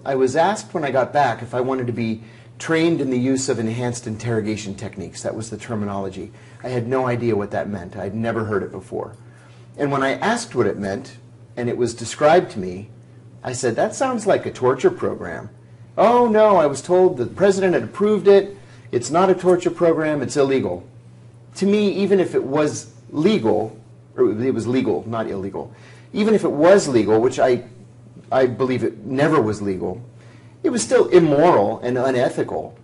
I was asked when I got back if I wanted to be trained in the use of enhanced interrogation techniques. That was the terminology. I had no idea what that meant. I'd never heard it before. And when I asked what it meant, and it was described to me, I said, that sounds like a torture program. Oh, no, I was told the president had approved it. It's not a torture program. It's illegal. To me, even if it was legal, or it was legal, not illegal, even if it was legal, which I believe it never was legal, it was still immoral and unethical.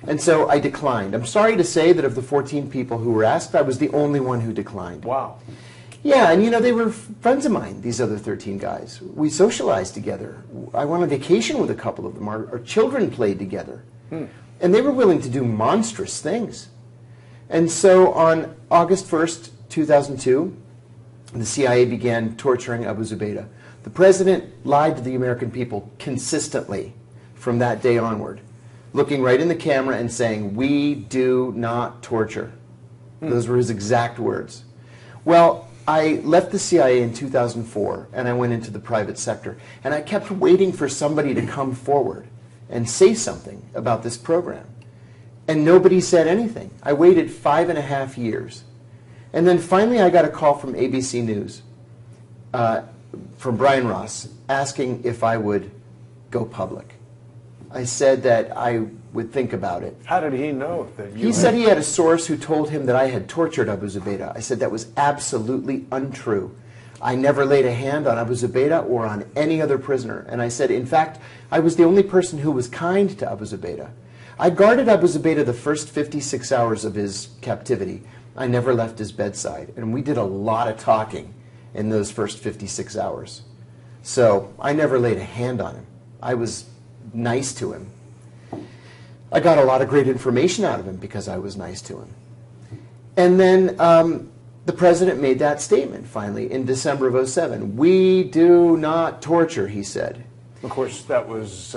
And so I declined. I'm sorry to say that of the 14 people who were asked, I was the only one who declined. Wow. Yeah, and you know, they were friends of mine, these other 13 guys. We socialized together. I went on vacation with a couple of them. Our children played together. And they were willing to do monstrous things. And so on August 1st, 2002, the CIA began torturing Abu Zubaydah. The president lied to the American people consistently from that day onward, looking right in the camera and saying, "We do not torture." Those were his exact words. Well, I left the CIA in 2004 and I went into the private sector, and I kept waiting for somebody to come forward and say something about this program. And nobody said anything. I waited 5.5 years. And then finally I got a call from ABC News, from Brian Ross, asking if I would go public. I said that I would think about it. How did he know that you He said he had a source who told him that I had tortured Abu Zubaydah. I said that was absolutely untrue. I never laid a hand on Abu Zubaydah or on any other prisoner. And I said, in fact, I was the only person who was kind to Abu Zubaydah. I guarded Abu Zubaydah the first 56 hours of his captivity. I never left his bedside. And we did a lot of talking in those first 56 hours. So I never laid a hand on him. I was nice to him. I got a lot of great information out of him because I was nice to him. And then the president made that statement finally in December of 2007. "We do not torture," he said. Of course, that was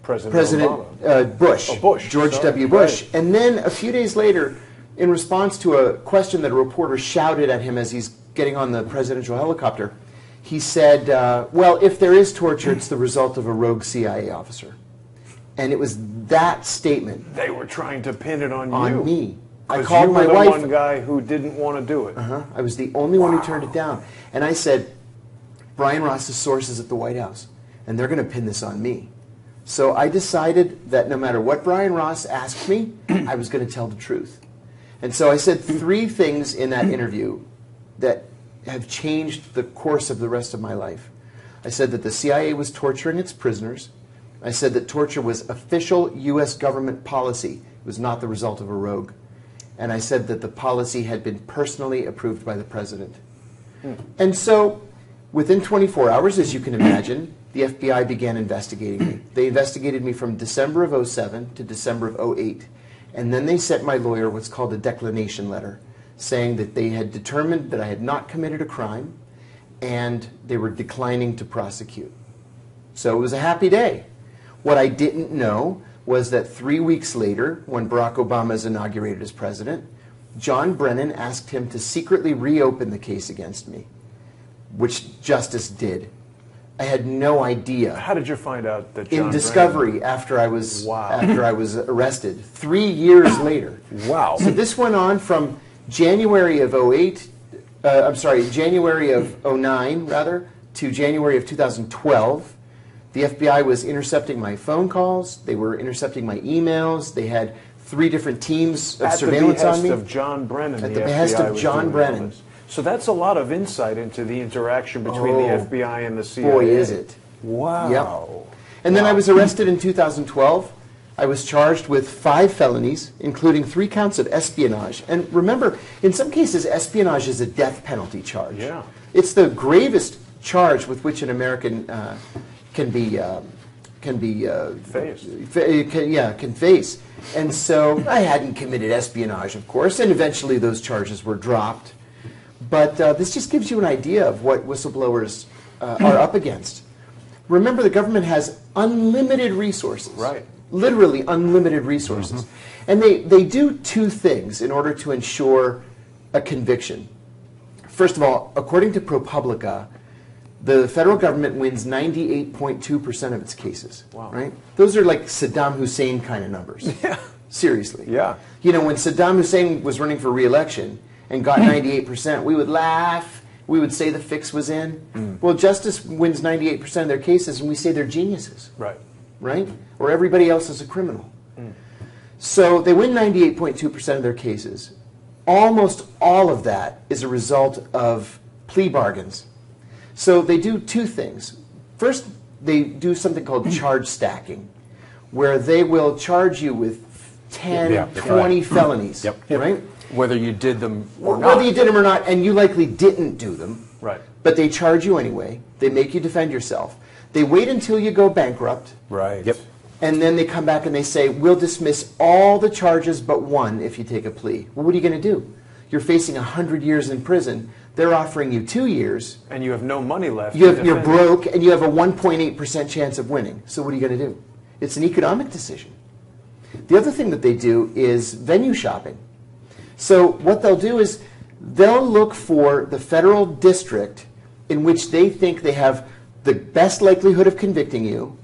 President Obama. Bush. Oh, Bush. George Sorry. W. Bush. Right. And then a few days later, in response to a question that a reporter shouted at him as he's getting on the presidential helicopter, he said, well, if there is torture, it's the result of a rogue CIA officer. And it was that statement. They were trying to pin it on you. On me. I 'Cause called you my were wife. the one guy who didn't want to do it. I was the only one who turned it down. And I said, Brian Ross's source is at the White House, and they're going to pin this on me. So I decided that no matter what Brian Ross asked me, I was going to tell the truth. And so I said 3 things in that interview that have changed the course of the rest of my life. I said that the CIA was torturing its prisoners. I said that torture was official U.S. government policy. It was not the result of a rogue. And I said that the policy had been personally approved by the president. And so within 24 hours, as you can imagine, the FBI began investigating me. They investigated me from December of 2007 to December of 2008. And then they sent my lawyer what's called a declination letter, saying that they had determined that I had not committed a crime and they were declining to prosecute. So it was a happy day. What I didn't know was that 3 weeks later, when Barack Obama is inaugurated as president, John Brennan asked him to secretly reopen the case against me, which Justice did. I had no idea. How did you find out that John In discovery, Brennan... after I was arrested, 3 years later. Wow. So this went on from January of 2008, January of 2009, rather, to January of 2012. The FBI was intercepting my phone calls. They were intercepting my emails. They had 3 different teams of surveillance on me. At the behest of John Brennan. At the behest of John Brennan. So that's a lot of insight into the interaction between the FBI and the CIA. Boy, is it. Wow. Yep. And then I was arrested in 2012. I was charged with 5 felonies, including 3 counts of espionage. And remember, in some cases, espionage is a death penalty charge. Yeah. It's the gravest charge with which an American can face. And so I hadn't committed espionage, of course, and eventually those charges were dropped. But this just gives you an idea of what whistleblowers are up against. Remember, the government has unlimited resources. Right. Literally unlimited resources. And they do 2 things in order to ensure a conviction. First of all, according to ProPublica, the federal government wins 98.2% of its cases. Wow. Right? Those are like Saddam Hussein kind of numbers. Yeah. Seriously. Yeah. You know, when Saddam Hussein was running for re-election and got 98%, we would laugh. We would say the fix was in. Well, justice wins 98% of their cases, and we say they're geniuses. Right. Right? Or everybody else is a criminal. So they win 98.2% of their cases. Almost all of that is a result of plea bargains. So they do two things. First, they do something called charge stacking, where they will charge you with 10, 20 felonies. Right? Whether you did them or not. Whether you did them or not, and you likely didn't do them. Right. But they charge you anyway. They make you defend yourself. They wait until you go bankrupt. Right. Yep. And then they come back and they say, we'll dismiss all the charges but one if you take a plea. Well, what are you going to do? You're facing 100 years in prison. They're offering you 2 years. And you have no money left. You're broke, and you have a 1.8% chance of winning. So what are you going to do? It's an economic decision. The other thing that they do is venue shopping. So what they'll do is they'll look for the federal district in which they think they have the best likelihood of convicting you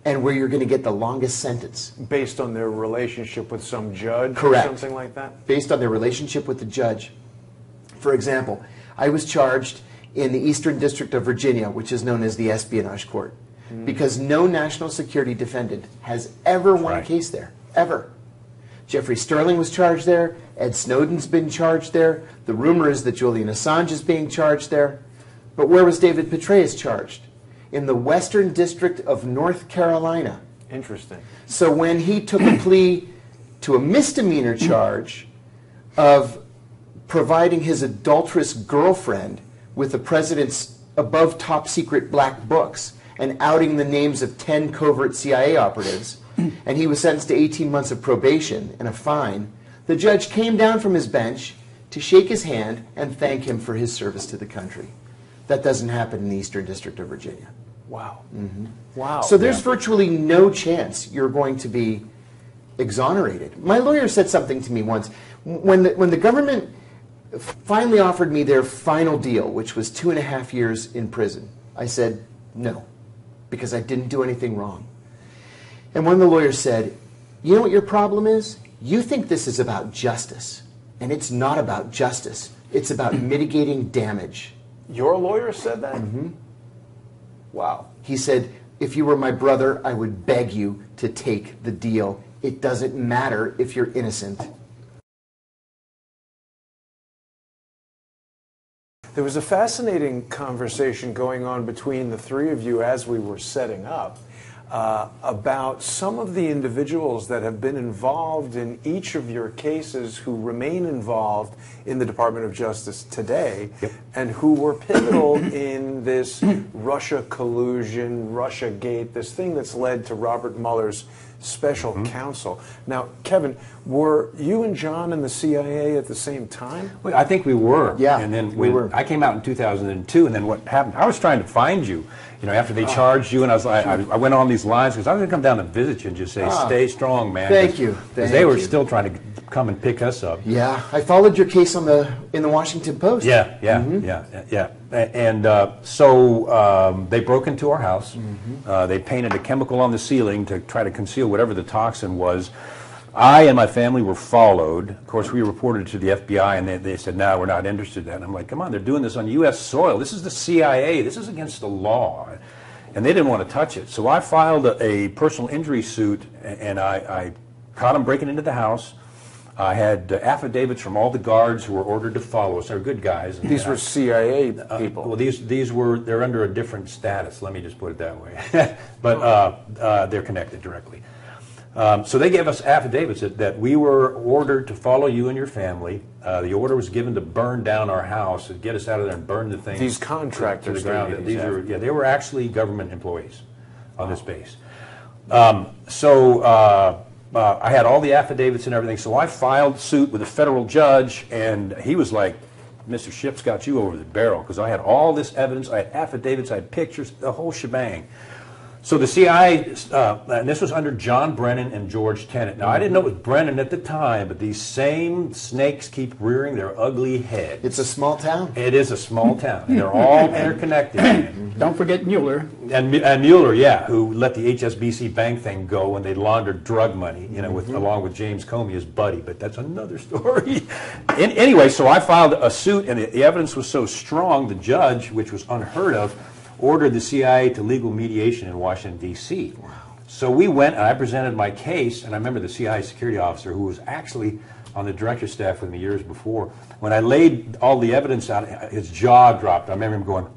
and where you're going to get the longest sentence. Based on their relationship with some judge Correct. or something like that? Based on their relationship with the judge. For example, I was charged in the Eastern District of Virginia, which is known as the Espionage Court, because no national security defendant has ever won a case there, ever. Jeffrey Sterling was charged there. Ed Snowden's been charged there. The rumor is that Julian Assange is being charged there. But where was David Petraeus charged? In the Western District of North Carolina. Interesting. So when he took a plea to a misdemeanor charge of providing his adulterous girlfriend with the president's above top secret black books and outing the names of 10 covert CIA operatives, and he was sentenced to 18 months of probation and a fine, the judge came down from his bench to shake his hand and thank him for his service to the country. That doesn't happen in the Eastern District of Virginia. Wow. Wow. So there's virtually no chance you're going to be exonerated. My lawyer said something to me once. When the government finally offered me their final deal, which was 2.5 years in prison, I said no, because I didn't do anything wrong. And one of the lawyers said, you know what your problem is? You think this is about justice, and it's not about justice. It's about mitigating damage. Your lawyer said that? Wow. He said, if you were my brother, I would beg you to take the deal. It doesn't matter if you're innocent. There was a fascinating conversation going on between the three of you as we were setting up about some of the individuals that have been involved in each of your cases who remain involved in the Department of Justice today and who were pivotal in this Russia collusion, Russia gate, this thing that's led to Robert Mueller's special counsel. Now, Kevin, were you and John in the CIA at the same time? Well, I think we were. Yeah, and then we were. I came out in 2002, and then what happened? I was trying to find you. You know, after they charged you, and I was like, I went on these lines because I was going to come down and visit you and just say, "Stay strong, man." Thank you. Because they were still trying to come and pick us up. Yeah, I followed your case in the Washington Post. Yeah. And so they broke into our house. They painted a chemical on the ceiling to try to conceal whatever the toxin was. I and my family were followed. Of course, we reported to the FBI, and they said, no, we're not interested in that. And I'm like, come on, they're doing this on U.S. soil. This is the CIA. This is against the law. And they didn't want to touch it. So I filed a personal injury suit, and I caught them breaking into the house. I had affidavits from all the guards who were ordered to follow us. They're good guys. And These were CIA people. Well, they're under a different status. Let me just put it that way. But they're connected directly. So they gave us affidavits that we were ordered to follow you and your family. The order was given to burn down our house and get us out of there and burn the thing. These contractors to the ground. gave you these They were actually government employees on this base. So I had all the affidavits and everything. So I filed suit with a federal judge, and he was like, "Mr. Ship's got you over the barrel," because I had all this evidence. I had affidavits. I had pictures, the whole shebang. So the CIA, and this was under John Brennan and George Tenet. Now, I didn't know it was Brennan at the time, but these same snakes keep rearing their ugly head. It's a small town. It is a small town, and they're all interconnected. Don't forget Mueller. And Mueller, yeah, who let the HSBC bank thing go when they laundered drug money, you know, along with James Comey, his buddy. But that's another story. Anyway, so I filed a suit, and the evidence was so strong, the judge, which was unheard of, ordered the CIA to legal mediation in Washington, D.C. Wow. So we went, and I presented my case, and I remember the CIA security officer, who was actually on the director's staff with me years before, when I laid all the evidence out, his jaw dropped. I remember him going,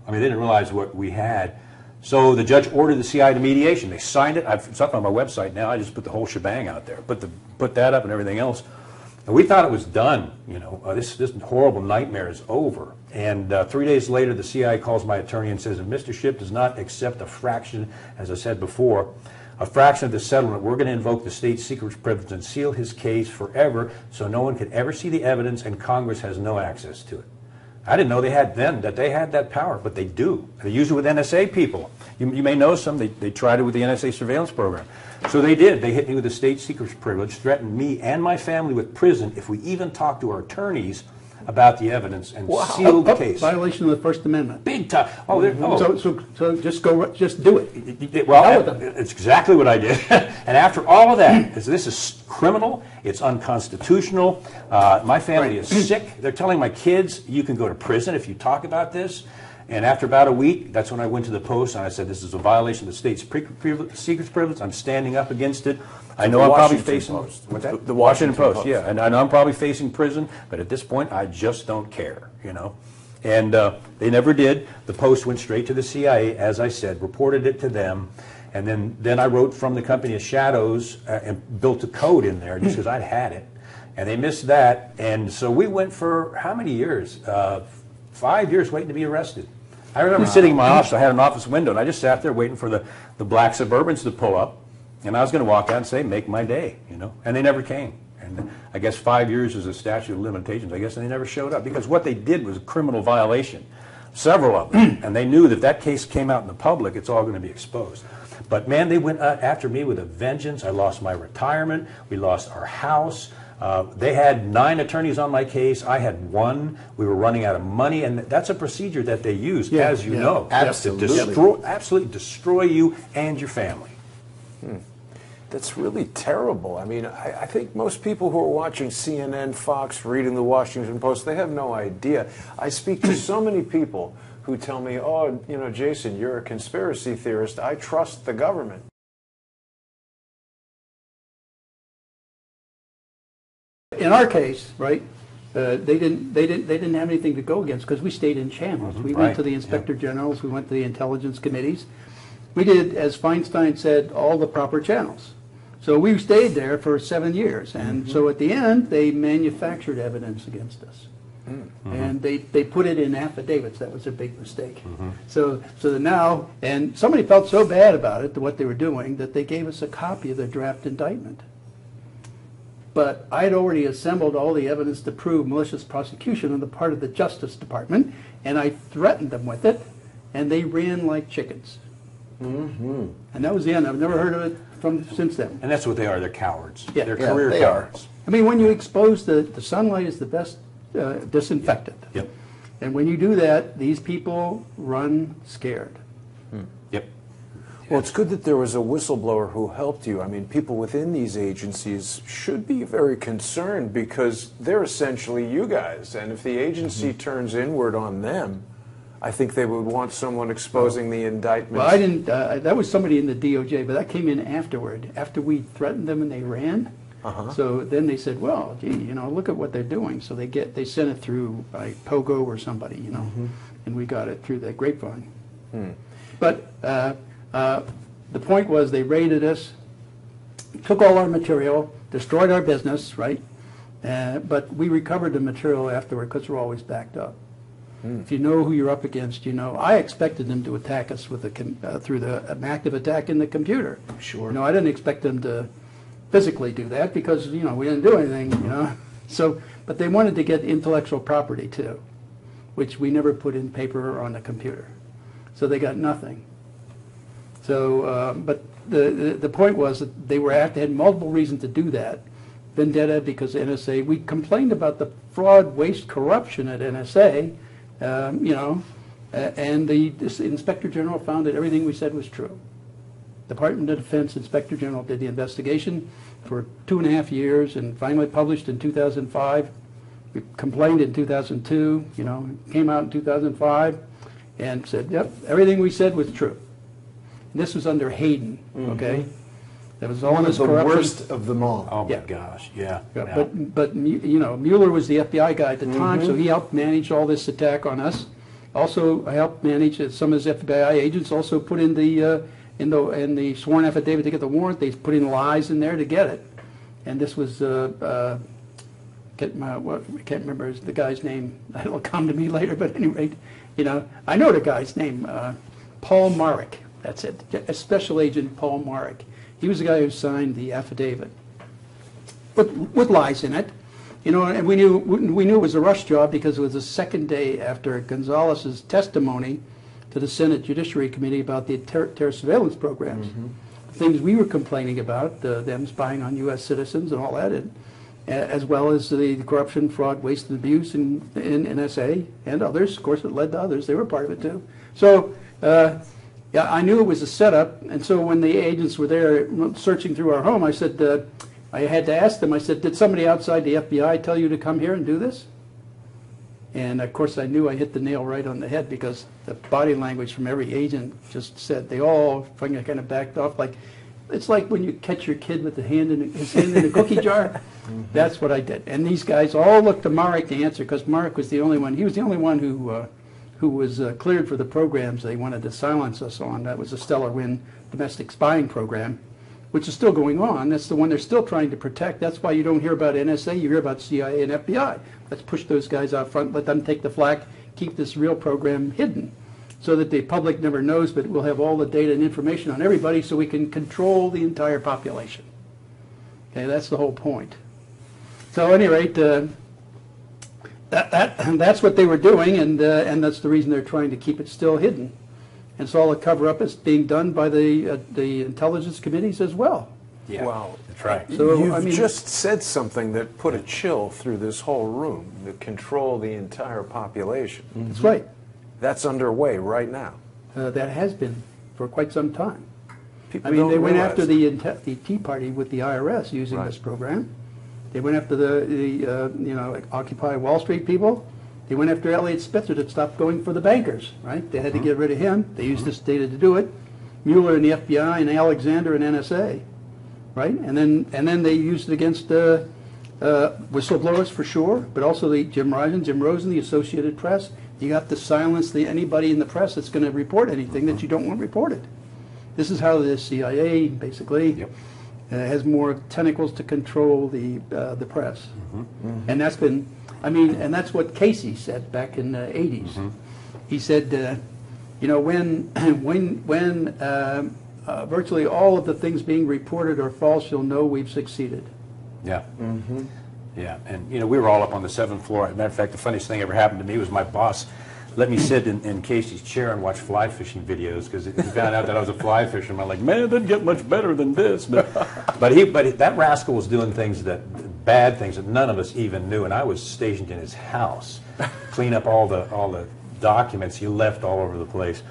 I mean, they didn't realize what we had. So the judge ordered the CIA to mediation. They signed it. It's up on my website now. I just put the whole shebang out there, put that up and everything else. And we thought it was done. You know, this horrible nightmare is over. And 3 days later, the CIA calls my attorney and says, if Mr. Shipp does not accept a fraction, as I said before, a fraction of the settlement, we're going to invoke the state secrets privilege and seal his case forever so no one can ever see the evidence and Congress has no access to it. I didn't know they had that power, but they do. They use it with NSA people. You may know some. They tried it with the NSA surveillance program. So they did. They hit me with the state secrets privilege, threatened me and my family with prison if we even talked to our attorneys about the evidence, and sealed the case. Violation of the First Amendment. Big time. So just do it. Well, it's exactly what I did. And after all of that, this is criminal. It's unconstitutional. My family is sick. They're telling my kids, you can go to prison if you talk about this. And after about a week, that's when I went to the Post and I said, this is a violation of the state's secrets privilege. I'm standing up against it. I know I'm probably facing the Washington Post, yeah, and I know I'm probably facing prison, but at this point, I just don't care, you know. And they never did. The Post went straight to the CIA, as I said, reported it to them, and then I wrote from the company of Shadows and built a code in there just because I'd had it, and they missed that, and so we went for how many years? 5 years waiting to be arrested. I remember sitting in my office. I had an office window, and I just sat there waiting for the black Suburbans to pull up. And I was going to walk out and say, make my day, you know. And they never came. And I guess 5 years is a statute of limitations. I guess they never showed up because what they did was a criminal violation, several of them. And they knew that that case came out in the public, it's all going to be exposed. But, man, they went after me with a vengeance. I lost my retirement. We lost our house. They had 9 attorneys on my case. I had 1. We were running out of money, and that's a procedure that they use, as you know, absolutely. to absolutely destroy you and your family. That's really terrible. I mean, I think most people who are watching CNN, Fox, reading the Washington Post, they have no idea. I speak to so many people who tell me, oh, you know, Jason, you're a conspiracy theorist. I trust the government. In our case, right, they didn't have anything to go against because we stayed in channels. We went to the inspector generals. We went to the intelligence committees. We did, as Feinstein said, all the proper channels. So we stayed there for 7 years, and so at the end, they manufactured evidence against us. And they put it in affidavits. That was a big mistake. So now, and somebody felt so bad about it, what they were doing, that they gave us a copy of the draft indictment. But I had already assembled all the evidence to prove malicious prosecution on the part of the Justice Department, and I threatened them with it, and they ran like chickens. And that was the end. I've never heard of it since then. And that's what they are. They're cowards. Yeah. They're career cowards. I mean, when you expose the sunlight is the best disinfectant. Yep. And when you do that, these people run scared. Yep. Well, it's good that there was a whistleblower who helped you. I mean, people within these agencies should be very concerned because they're essentially you guys. And if the agency turns inward on them, I think they would want someone exposing the indictment. Well, I didn't. That was somebody in the DOJ, but that came in afterward, after we threatened them and they ran. So then they said, "Well, gee, you know, look at what they're doing." So they sent it through like Pogo or somebody, you know, and we got it through the grapevine. But the point was, they raided us, took all our material, destroyed our business, right? But we recovered the material afterward because we're always backed up. If you know who you're up against, you know. I expected them to attack us with through an active attack in the computer. Sure. You know, I didn't expect them to physically do that because, you know, we didn't do anything, you know. So, but they wanted to get intellectual property too, which we never put in paper or on the computer. So they got nothing. So, but the point was that they had multiple reasons to do that. Vendetta because NSA, we complained about the fraud, waste, corruption at NSA, and the Inspector General found that everything we said was true. Department of Defense Inspector General did the investigation for 2.5 years and finally published in 2005. We complained in 2002, came out in 2005 and said, yep, everything we said was true. And this was under Hayden, okay? That was all One of the corruption. worst of them all. Oh my gosh, yeah. But Mueller was the FBI guy at the time, so he helped manage all this attack on us. Also helped manage some of his FBI agents. Also put in the sworn affidavit to get the warrant. They put in lies in there to get it. And this was I can't remember the guy's name. It'll come to me later. But anyway, I know the guy's name. Paul Marek. That's it. A Special Agent Paul Marek. He was the guy who signed the affidavit with lies in it. And we knew it was a rush job because it was the second day after Gonzalez's testimony to the Senate Judiciary Committee about the terror surveillance programs. Things we were complaining about, them spying on U.S. citizens and all that, as well as the corruption, fraud, waste, and abuse in NSA and others. Of course, it led to others. They were part of it, too. So, yeah, I knew it was a setup. And so when the agents were there searching through our home, I said, I had to ask them, I said, did somebody outside the FBI tell you to come here and do this? And, of course, I knew I hit the nail right on the head because the body language from every agent just said, they all kind of backed off. It's like when you catch your kid with his hand in a cookie jar. That's what I did. And these guys all looked to Marek to answer because Marek was the only one. He was the only one who was cleared for the programs they wanted to silence us on. That was the Stellar Wind domestic spying program, which is still going on. That's the one they're still trying to protect. That's why you don't hear about NSA, you hear about CIA and FBI. Let's push those guys out front, let them take the flak, keep this real program hidden so that the public never knows, but we'll have all the data and information on everybody so we can control the entire population. Okay, that's the whole point. So at any rate, that's what they were doing, and that's the reason they're trying to keep it still hidden. And so all the cover-up is being done by the intelligence committees as well. Yeah, wow, that's right. So you've just said something that put a chill through this whole room. To control the entire population. That's right. That's underway right now. That has been for quite some time. People I mean, they went realize after the Tea Party with the IRS using this program. They went after the Occupy Wall Street people. They went after Elliot Spitzer to stop going for the bankers, right? They had to get rid of him. They used this data to do it. Mueller and the FBI and Alexander and NSA, right? And then they used it against whistleblowers for sure, but also the Jim Rosen, the Associated Press. You got to silence anybody in the press that's going to report anything that you don't want reported. This is how the CIA basically has more tentacles to control the press, and that's been. I mean, and that's what Casey said back in the 80s. He said, when virtually all of the things being reported are false, you'll know we've succeeded. Yeah. Yeah, and we were all up on the 7th floor. As a matter of fact, the funniest thing ever happened to me was my boss let me sit in Casey's chair and watch fly fishing videos because he found out that I was a fly fisherman. I'm like, man, it doesn't get much better than this. But that rascal was doing bad things that none of us even knew, and I was stationed in his house, clean up all the documents he left all over the place.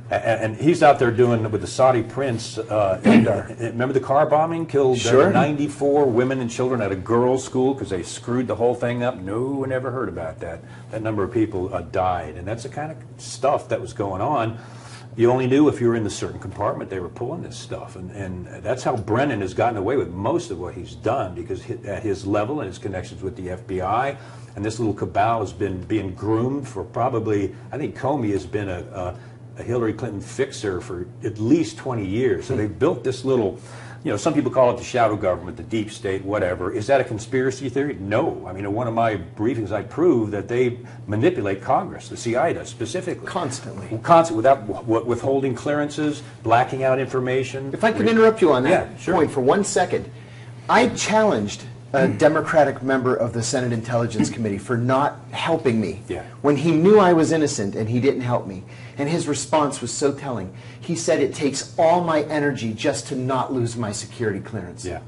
And he's out there doing with the Saudi prince. Remember the car bombing killed 94 women and children at a girls' school because they screwed the whole thing up? No one ever heard about that. That number of people died, and that's the kind of stuff that was going on. You only knew if you were in the certain compartment they were pulling this stuff, and that's how Brennan has gotten away with most of what he's done, because at his level and his connections with the FBI, and this little cabal has been being groomed for probably, I think Comey has been a Hillary Clinton fixer for at least 20 years. So they built this little, some people call it the shadow government, the deep state, whatever. Is that a conspiracy theory? No. I mean, in one of my briefings, I proved that they manipulate Congress, the CIA does specifically. Constantly, without withholding clearances, blacking out information. If I could interrupt you on that point for 1 second. I challenged a Democratic member of the Senate Intelligence Committee for not helping me Yeah. when he knew I was innocent and he didn't help me. And his response was so telling. He said, it takes all my energy just to not lose my security clearance. Yeah.